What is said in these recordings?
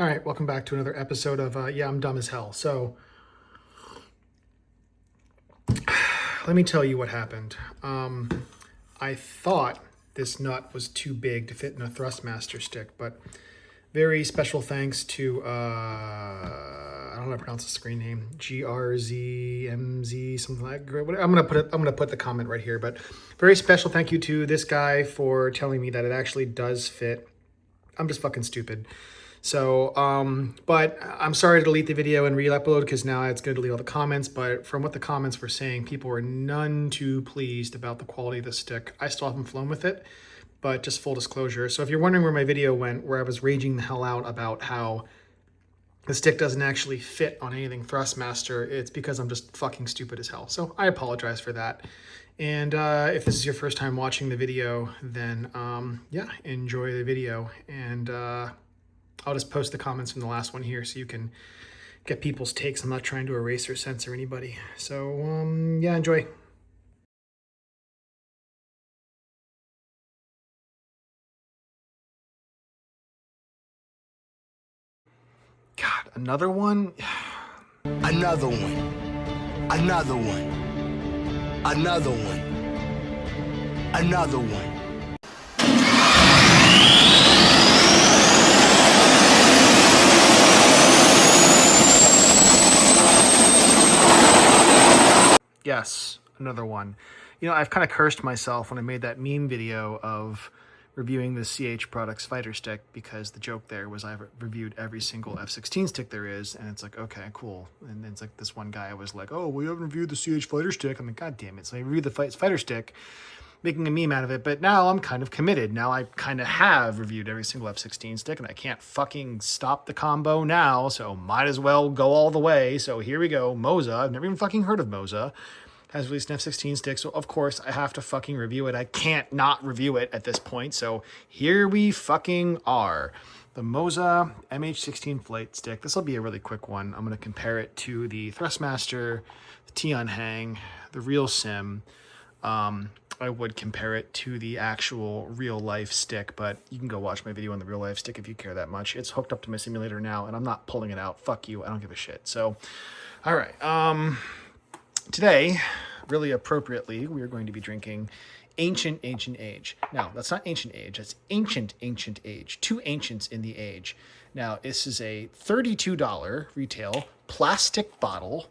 All right, welcome back to another episode of Yeah, I'm Dumb as Hell. So, let me tell you what happened. I thought this nut was too big to fit in a Thrustmaster stick, but very special thanks to, I don't know how to pronounce the screen name, GRZMZ, something like that. I'm gonna put the comment right here, but very special thank you to this guy for telling me that it actually does fit. I'm just fucking stupid. So, but I'm sorry to delete the video and re-upload because now it's going to delete all the comments. But from what the comments were saying, people were none too pleased about the quality of the stick. I still haven't flown with it, but just full disclosure. So if you're wondering where my video went, where I was raging the hell out about how the stick doesn't actually fit on anything Thrustmaster, it's because I'm just fucking stupid as hell. So I apologize for that. And if this is your first time watching the video, then yeah, enjoy the video. And I'll just post the comments from the last one here so you can get people's takes. I'm not trying to erase or censor anybody. So, yeah, enjoy. God, another one? Another one. Another one. Another one. Another one. Yes, another one. You know, I've kind of cursed myself when I made that meme video of reviewing the CH Products fighter stick because the joke there was I've reviewed every single F16 stick there is, and it's like, okay, cool. And then it's like this one guy was like, oh, well, you haven't reviewed the CH fighter stick. I'm like, God damn it. So I reviewed the fighter stick, making a meme out of it, but now I'm kind of committed. Now I kind of have reviewed every single F16 stick, and I can't fucking stop the combo now, so might as well go all the way. So here we go. Moza, I've never even fucking heard of Moza, has released an F16 stick, so of course I have to fucking review it. I can't not review it at this point, so here we fucking are. The Moza MH16 flight stick. This will be a really quick one. I'm going to compare it to the Thrustmaster, the T-on Hang, the Real Sim. I would compare it to the actual real life stick, but you can go watch my video on the real life stick if you care that much. It's hooked up to my simulator now, and I'm not pulling it out. Fuck you. I don't give a shit. So, all right. Today, really appropriately, we are going to be drinking Ancient Age. Now, that's not Ancient Age. That's Ancient Age. Two ancients in the age. Now, this is a $32 retail plastic bottle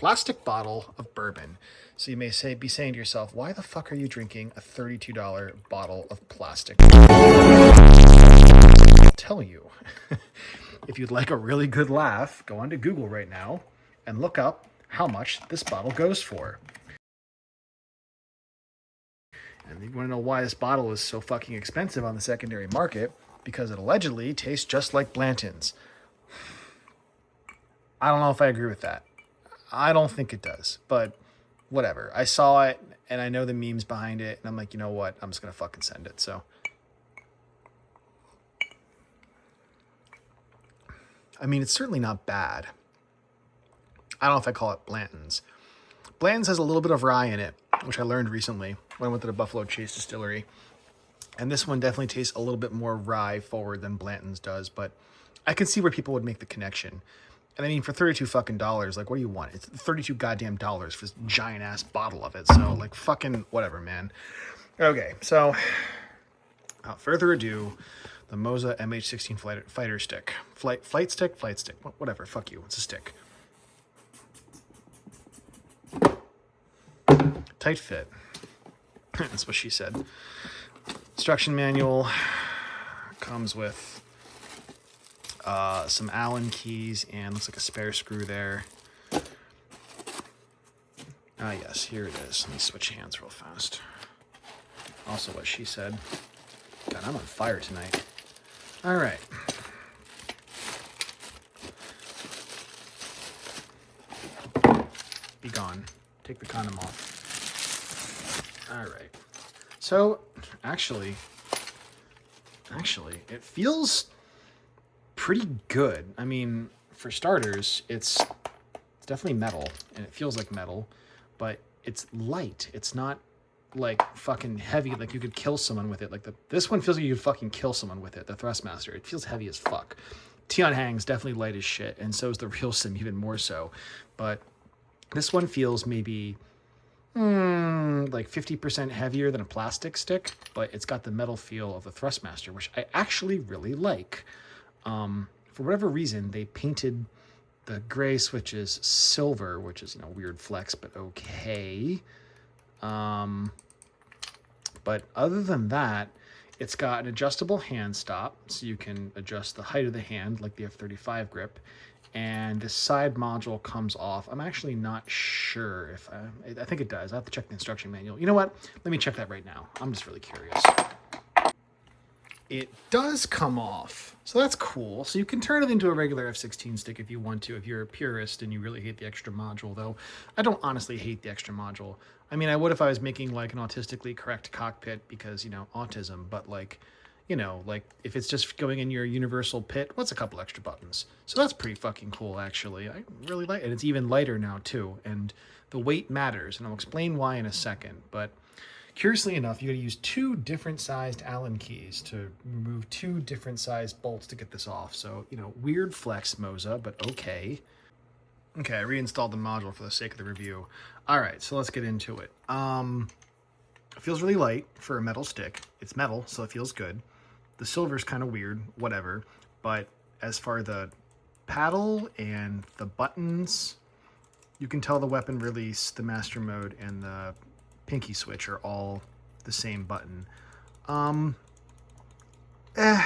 of bourbon. So you may be saying to yourself, why the fuck are you drinking a $32 bottle of plastic? I'll tell you. If you'd like a really good laugh, go onto Google right now and look up how much this bottle goes for. And you want to know why this bottle is so fucking expensive on the secondary market? Because it allegedly tastes just like Blanton's. I don't know if I agree with that. I don't think it does, but whatever. I saw it, and I know the memes behind it, and I'm like, you know what? I'm just going to fucking send it, so. I mean, it's certainly not bad. I don't know if I call it Blanton's. Blanton's has a little bit of rye in it, which I learned recently when I went to the Buffalo Chase Distillery. And this one definitely tastes a little bit more rye forward than Blanton's does, but I can see where people would make the connection. And I mean, for $32 fucking dollars, like, what do you want? It's $32 goddamn dollars for this giant ass bottle of it. So, like, fucking whatever, man. Okay, so without further ado, the Moza MH16 fighter stick. Flight stick, whatever. Fuck you. It's a stick. Tight fit. That's what she said. Instruction manual comes with some Allen keys and looks like a spare screw there. Ah, yes, here it is. Let me switch hands real fast. Also what she said. God, I'm on fire tonight. All right. Be gone. Take the condom off. All right. So, actually, it feels pretty good. I mean, for starters, it's definitely metal, and it feels like metal, but it's light. It's not like fucking heavy, like you could kill someone with it. Like this one feels like you could fucking kill someone with it, the Thrustmaster. It feels heavy as fuck. Tion Hang's definitely light as shit, and so is the Real Sim even more so. But this one feels maybe like 50% heavier than a plastic stick, but it's got the metal feel of the Thrustmaster, which I actually really like. For whatever reason, they painted the gray switches silver, which is, weird flex, but okay. But other than that, it's got an adjustable hand stop, so you can adjust the height of the hand like the F35 grip. And this side module comes off. I'm actually not sure if I think it does. I have to check the instruction manual. You know what? Let me check that right now. I'm just really curious. It does come off, so that's cool. So you can turn it into a regular F16 stick if you want to, if you're a purist and you really hate the extra module, though I don't honestly hate the extra module. I mean, I would if I was making like an autistically correct cockpit because, autism, but like if it's just going in your universal pit, what's a couple extra buttons? So that's pretty fucking cool, actually. I really like it. And it's even lighter now, too. And the weight matters, and I'll explain why in a second. But curiously enough, you got to use 2 different sized Allen keys to remove 2 different sized bolts to get this off. So, weird flex, Moza, but okay. Okay, I reinstalled the module for the sake of the review. All right, so let's get into it. It feels really light for a metal stick. It's metal, so it feels good. The silver's kind of weird, whatever. But as far as the paddle and the buttons, you can tell the weapon release, the master mode, and the pinky switch are all the same button. They're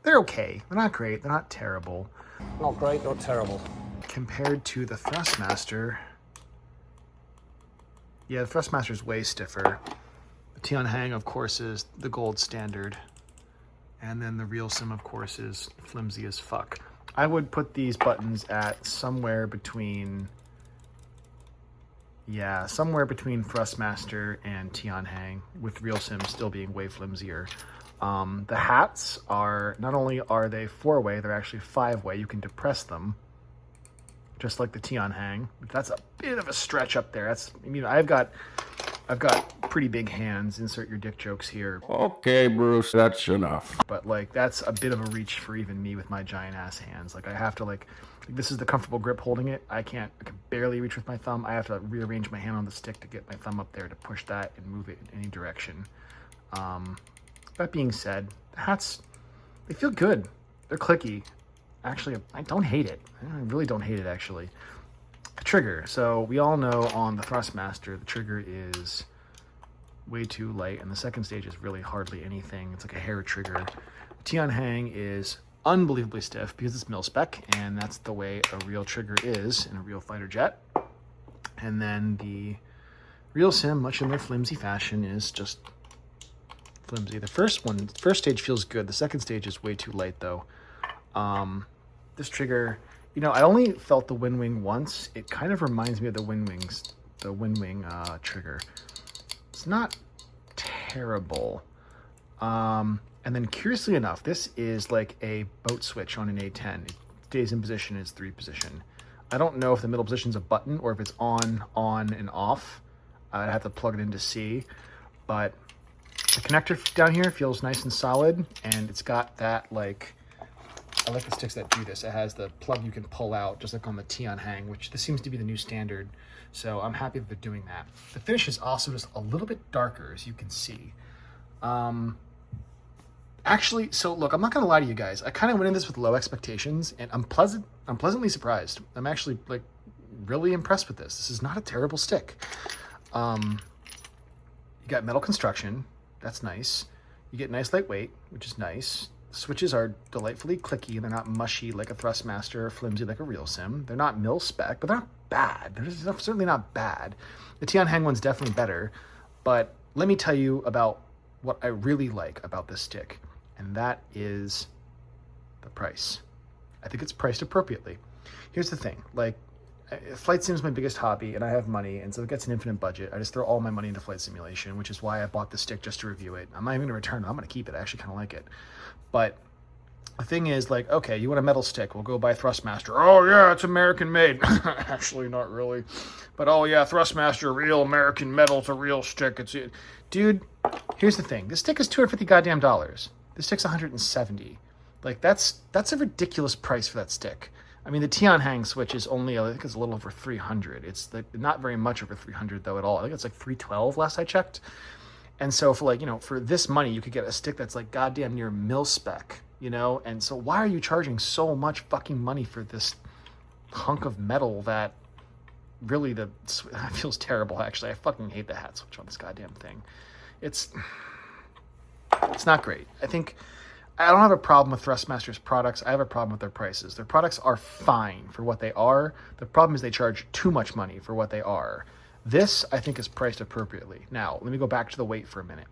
okay. They're not great. They're not terrible. Not great, not terrible. Compared to the Thrustmaster, yeah, the Thrustmaster is way stiffer. The Tion Hang, of course, is the gold standard. And then the Real Sim, of course, is flimsy as fuck. I would put these buttons at somewhere between Thrustmaster and Tion Hang, with Real Sim still being way flimsier. The hats are, not only are they 4-way, they're actually 5-way. You can depress them, just like the Tion Hang. That's a bit of a stretch up there. I've got pretty big hands. Insert your dick jokes here. Okay, Bruce, that's enough. But that's a bit of a reach for even me with my giant ass hands. I have to this is the comfortable grip holding it. I can barely reach with my thumb. I have to rearrange my hand on the stick to get my thumb up there to push that and move it in any direction. That being said, the hats, they feel good. They're clicky. Actually, I don't hate it. I really don't hate it, actually. The trigger. So we all know on the Thrustmaster, the trigger is way too light, and the second stage is really hardly anything. It's like a hair trigger. Tion Hang is unbelievably stiff because it's mil-spec, and that's the way a real trigger is in a real fighter jet. And then the Real Sim, much in their flimsy fashion, is just flimsy. The first stage feels good. The second stage is way too light, though. This trigger, I only felt the Wind Wing once. It kind of reminds me of the Wind Wing trigger. It's not terrible. And then curiously enough, this is like a boat switch on an A10. It stays in position, it's 3 position. I don't know if the middle position is a button or if it's on, and off. I'd have to plug it into C. But the connector down here feels nice and solid, and it's got that I like the sticks that do this. It has the plug you can pull out, just like on the Tion Hang, which this seems to be the new standard. So I'm happy that they're doing that. The finish is also just a little bit darker, as you can see. Actually, so look, I'm not gonna lie to you guys. I kind of went into this with low expectations, and I'm pleasantly surprised. I'm actually really impressed with this. This is not a terrible stick. You got metal construction, that's nice. You get nice lightweight, which is nice. The switches are delightfully clicky. They're not mushy like a Thrustmaster or flimsy like a Real Sim. They're not mil-spec, but they're not bad. They're certainly not bad. The Tion Hang one's definitely better, but let me tell you about what I really like about this stick, and that is the price. I think it's priced appropriately. Here's the thing, flight sim is my biggest hobby, and I have money, and so it gets an infinite budget. I just throw all my money into flight simulation, which is why I bought this stick, just to review it. I'm not even gonna return it. I'm gonna keep it. I actually kind of like it. But the thing is, okay, you want a metal stick, we'll go buy Thrustmaster. Oh yeah, it's American made. Actually, not really. But oh yeah, Thrustmaster, real American metal, it's a real stick. Dude, here's the thing. This stick is $250 goddamn. This stick's $170. Like that's a ridiculous price for that stick. I mean, the Tianheng switch is only, I think it's a little over 300. It's not very much over 300 though at all. I think it's like 312 last I checked. And so for like, you know, for this money, you could get a stick that's like goddamn near mil spec, you know? And so why are you charging so much fucking money for this hunk of metal that really that feels terrible, actually. I fucking hate the hat switch on this goddamn thing. It's not great. I don't have a problem with Thrustmaster's products. I have a problem with their prices. Their products are fine for what they are. The problem is they charge too much money for what they are. This, I think, is priced appropriately. Now, let me go back to the weight for a minute.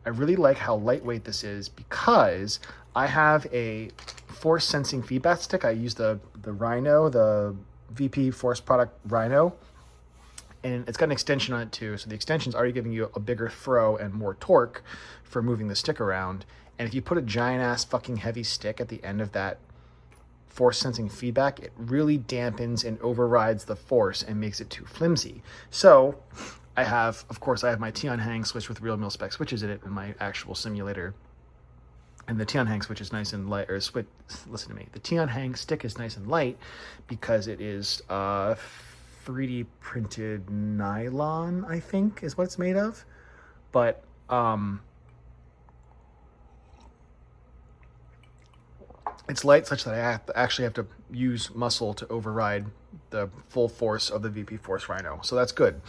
I really like how lightweight this is because I have a force sensing feedback stick. I use the Rhino, the VP Force product Rhino, and it's got an extension on it too. So the extension's already giving you a bigger throw and more torque for moving the stick around. And if you put a giant ass fucking heavy stick at the end of that force sensing feedback, it really dampens and overrides the force and makes it too flimsy. So I have my Tianheng switch with real mil spec switches in it in my actual simulator. And the Tianheng switch is nice and light, listen to me. The Tianheng stick is nice and light because it is 3D printed nylon, I think is what it's made of. But it's light such that I actually have to use muscle to override the full force of the VP Force Rhino. So that's good.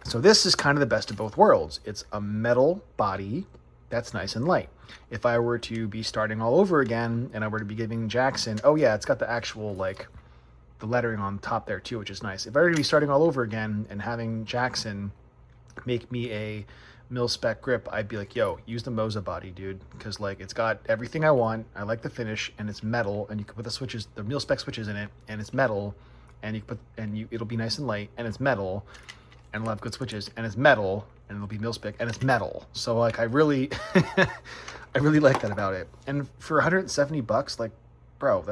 So this is kind of the best of both worlds. It's a metal body that's nice and light. If I were to be starting all over again and I were to be giving Jackson, oh yeah, it's got the actual like the lettering on top there too, which is nice. If I were to be starting all over again and having Jackson make me a mil spec grip, I'd be like, yo, use the Moza body, dude, because like it's got everything I want. I like the finish, and it's metal, and you can put the mil spec switches in it, and it's metal, and it'll be nice and light, and it's metal, and it'll have good switches, and it's metal, and it'll be mil spec, and it's metal. So like I really I really like that about it. And for $170, like, bro,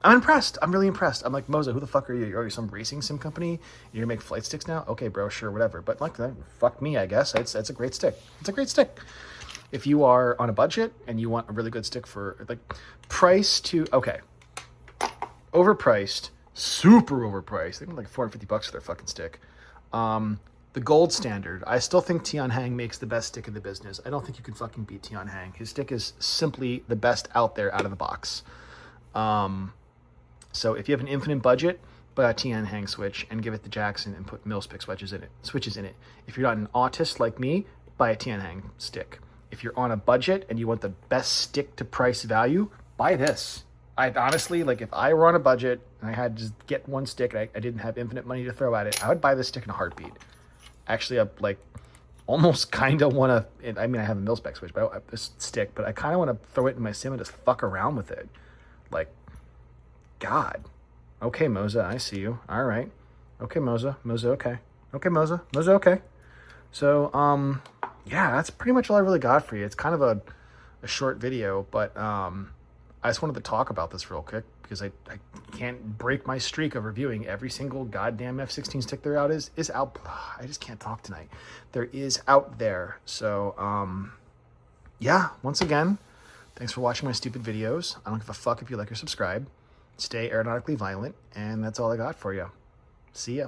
I'm impressed. I'm really impressed. I'm like, Moza, who the fuck are you? Are you some racing sim company? You're gonna make flight sticks now? Okay, bro, sure, whatever. But like, fuck me, I guess. It's a great stick. It's a great stick. If you are on a budget and you want a really good stick for like overpriced, super overpriced. They want like $450 for their fucking stick. The gold standard. I still think Tianheng makes the best stick in the business. I don't think you can fucking beat Tianheng. His stick is simply the best out there out of the box. So if you have an infinite budget, buy a Tianheng switch and give it to Jackson and put mil-spec switches in it. If you're not an autist like me, buy a Tianheng stick. If you're on a budget and you want the best stick to price value, buy this. I honestly, like if I were on a budget and I had to just get one stick and I didn't have infinite money to throw at it, I would buy this stick in a heartbeat. Actually, I like almost kind of want to, I mean, I have a mil-spec switch, but I don't have this stick, but I kind of want to throw it in my sim and just fuck around with it. Like, God. Okay, Moza, I see you. All right. Okay, Moza. Moza, okay. Okay, Moza. Moza, okay. So, yeah, that's pretty much all I really got for you. It's kind of a short video, but I just wanted to talk about this real quick because I can't break my streak of reviewing every single goddamn F16 stick there is out. I just can't talk tonight. There is out there. So, yeah, once again, thanks for watching my stupid videos. I don't give a fuck if you like or subscribe. Stay aeronautically violent, and that's all I got for you. See ya.